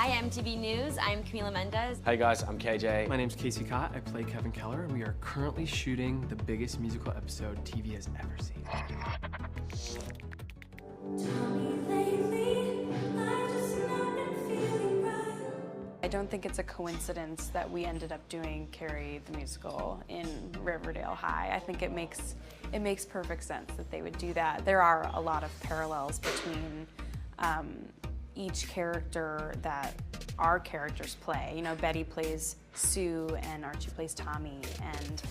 Hi, MTV News. I'm Camila Mendez. Hey guys, I'm KJ. My name's Casey Cott. I play Kevin Keller, and we are currently shooting the biggest musical episode TV has ever seen. I don't think it's a coincidence that we ended up doing Carrie the musical in Riverdale High. I think it makes perfect sense that they would do that. There are a lot of parallels between each character that our characters play. You know, Betty plays Sue, and Archie plays Tommy, and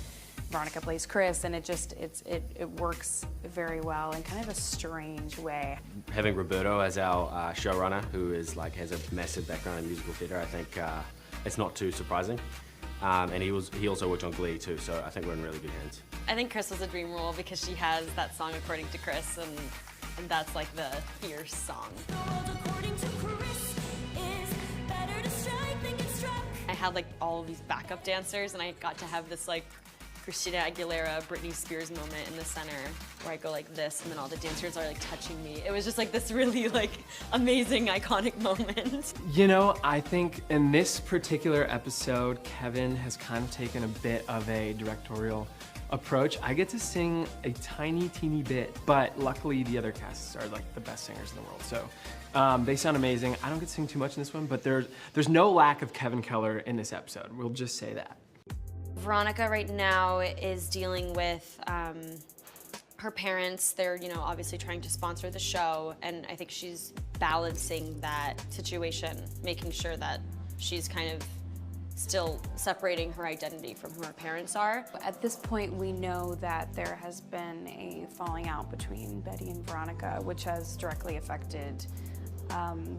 Veronica plays Chris, and it works very well in kind of a strange way. Having Roberto as our showrunner, who has a massive background in musical theatre, I think it's not too surprising. And he also worked on Glee too, so I think we're in really good hands. I think Chris was a dream role because she has that song According to Chris, and that's like the fierce song. I had like all of these backup dancers, and I got to have this like Christina Aguilera, Britney Spears moment in the center where I go like this, and then all the dancers are like touching me. It was just like this really like amazing, iconic moment. You know, I think in this particular episode, Kevin has kind of taken a bit of a directorial approach. I get to sing a tiny, teeny bit, but luckily the other casts are like the best singers in the world. So they sound amazing. I don't get to sing too much in this one, but there's no lack of Kevin Keller in this episode. We'll just say that. Veronica right now is dealing with her parents. They're, you know, obviously trying to sponsor the show, and I think she's balancing that situation, making sure that she's kind of still separating her identity from who her parents are. At this point, we know that there has been a falling out between Betty and Veronica, which has directly affected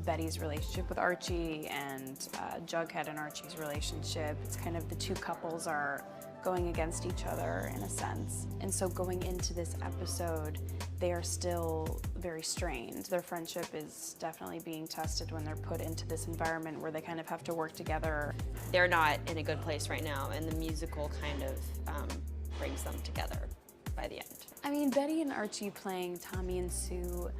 Betty's relationship with Archie and Jughead and Archie's relationship. It's kind of the two couples are going against each other in a sense. And so going into this episode, they are still very strained. Their friendship is definitely being tested when they're put into this environment where they kind of have to work together. They're not in a good place right now, and the musical kind of brings them together by the end. I mean, Betty and Archie playing Tommy and Sue,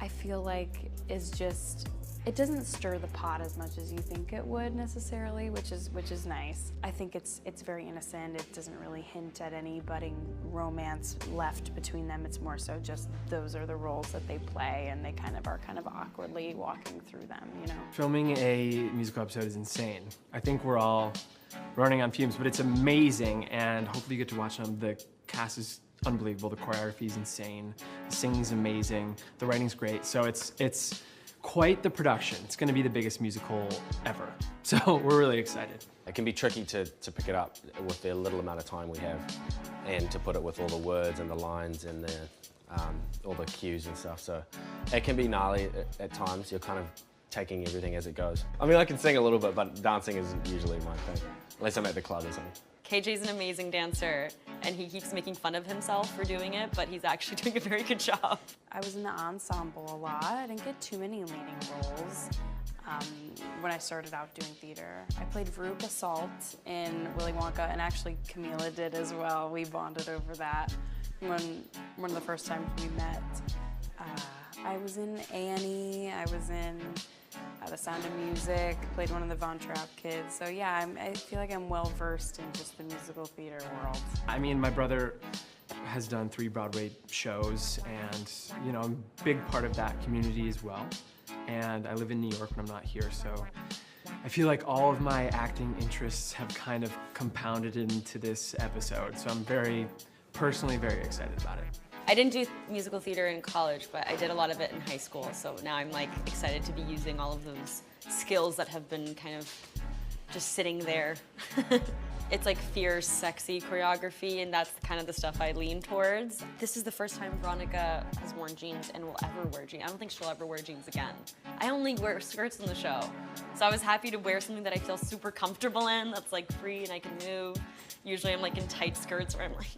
I feel like is just, it doesn't stir the pot as much as you think it would necessarily, which is nice. I think it's very innocent. It doesn't really hint at any budding romance left between them. It's more so just those are the roles that they play, and they kind of are awkwardly walking through them, you know? Filming a musical episode is insane. I think we're all running on fumes, but it's amazing, and hopefully you get to watch them. The cast is unbelievable. The choreography is insane. The singing's amazing. The writing's great. So it's quite the production. It's going to be the biggest musical ever. So we're really excited. It can be tricky to pick it up with the little amount of time we have, and to put it with all the words and the lines and all the cues and stuff. So it can be gnarly at times. You're kind of taking everything as it goes. I mean, I can sing a little bit, but dancing isn't usually my thing, unless I'm at the club or something. KJ's an amazing dancer, and he keeps making fun of himself for doing it, but he's actually doing a very good job. I was in the ensemble a lot. I didn't get too many leading roles when I started out doing theater. I played Veruca Salt in Willy Wonka, and actually Camila did as well. We bonded over that when one of the first times we met. I was in Annie, I was in The Sound of Music, played one of the Von Trapp kids. So yeah, I feel like I'm well versed in just the musical theater world. I mean, my brother has done 3 Broadway shows, and you know, I'm a big part of that community as well. And I live in New York when I'm not here, so I feel like all of my acting interests have kind of compounded into this episode. So I'm personally very excited about it. I didn't do musical theater in college, but I did a lot of it in high school, so now I'm like excited to be using all of those skills that have been kind of just sitting there. It's like fierce, sexy choreography, and that's kind of the stuff I lean towards. This is the first time Veronica has worn jeans and will ever wear jeans. I don't think she'll ever wear jeans again. I only wear skirts in the show, so I was happy to wear something that I feel super comfortable in, that's like free and I can move. Usually I'm like in tight skirts where I'm like